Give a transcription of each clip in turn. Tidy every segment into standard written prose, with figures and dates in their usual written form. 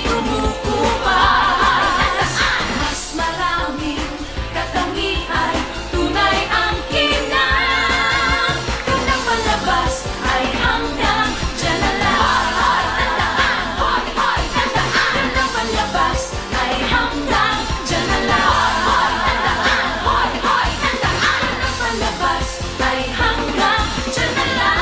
umuupa. Mas maraming katangian, tunay ang kinang. Kanyang palabas ay hanggang dyan na lang. Kanyang palabas ay hanggang dyan na lang. Kanyang palabas ay hanggang dyan na lang.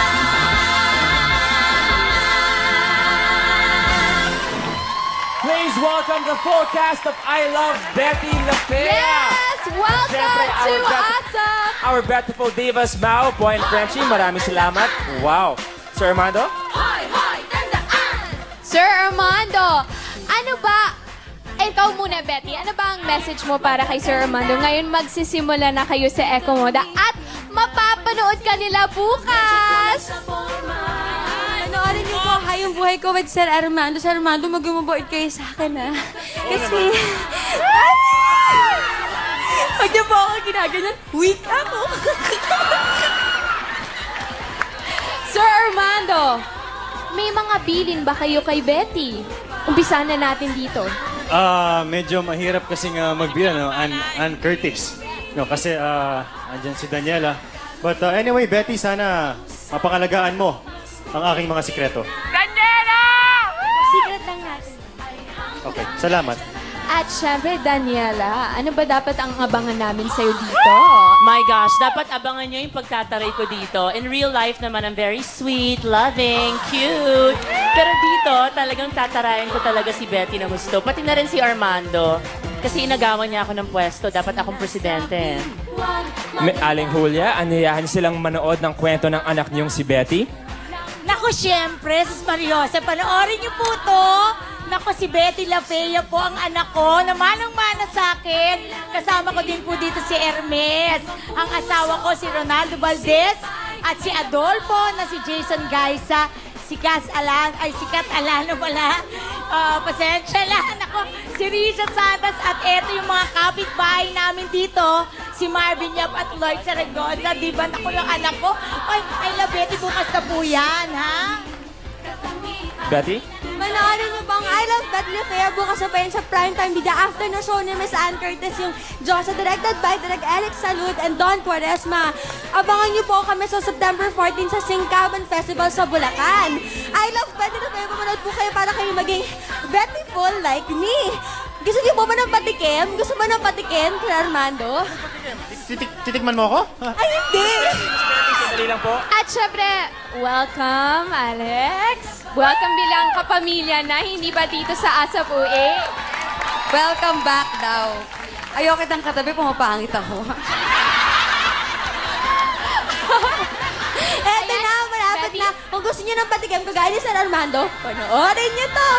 Please welcome the full cast of I Love Betty Lapea. Yes! Welcome Siyempre, to ASAP! Our beautiful divas, Mao, Po, and Frenchie. Maraming salamat. Wow. Sir Armando? Sir Armando, ano ba? Ikaw muna, Betty. Ano ba ang message mo para kay Sir Armando? Ngayon magsisimula na kayo sa Eco Moda at mapapanood ka nila bukas! Panoorin niyo po Hayong Buhay Ko with Sir Armando. Sir Armando, mag-umabot kayo sa akin, ha? Kasi... Pag niyo po ako ginaganyan, weak ako. Sir Armando, may mga bilin ba kayo kay Betty? Umpisa na natin dito. Medyo mahirap kasi nga magbilan, no? Ann Curtis. No, kasi andyan si Daniela. But anyway, Betty, sana mapangalagaan mo ang aking mga sikreto. Secret lang natin. Okay, salamat. At syempre, Daniela, ano ba dapat ang abangan namin sa'yo dito? My gosh, dapat abangan nyo yung pagtataray ko dito. In real life naman, I'm very sweet, loving, cute. Pero dito, talagang tatarayan ko talaga si Betty na gusto. Pati na rin si Armando. Kasi inagawan niya ako ng pwesto. Dapat akong presidente. Aling Julia, anyayahan silang manood ng kwento ng anak niyong si Betty? Naku, siyempre, Sus Mariosa, panoorin niyo po to. Naku, si Betty Lapea po ang anak ko, na manang-mana sa akin. Kasama ko din po dito si Hermes. Ang asawa ko si Ronaldo Valdez at si Adolfo na si Jason Gaisa. Si Kat Alano pala. Pasensya lang. Ako, si Risha Santos at eto yung mga kapitbahay namin dito. Si Marvin Yap at Lloyd Saragosa. Di ba ako yung anak ko? Ay, I love Betty, bukas na po yan, ha? Betty? Panoorin niyo po ang I Love Betty Lapea bukas na pa yun sa primetime video after na show ni Miss Ann Curtis, yung Diyosa, directed by Direk Eric Salud and Don Quaresma. Abangan niyo po kami sa September 14 sa Singkaban Festival sa Bulacan. I Love Betty Lapea, pamanood po kayo para kayo maging Bettyful like me. Gusto niyo po ba ng patikim? Gusto ba ng patikim, Kuya Armando? Titikman mo ako? Ay, hindi! Sandali lang po. At syempre, welcome, Alex. Welcome bilang kapamilya na, hindi ba dito sa ASAP UE? Welcome back daw. Ayoko kitang katabi, pumapangit ako. Eto na, malapit Betty. na. Kung gusto niyo ng patikim, kagaya ni Sir Armando, panoorin niyo to!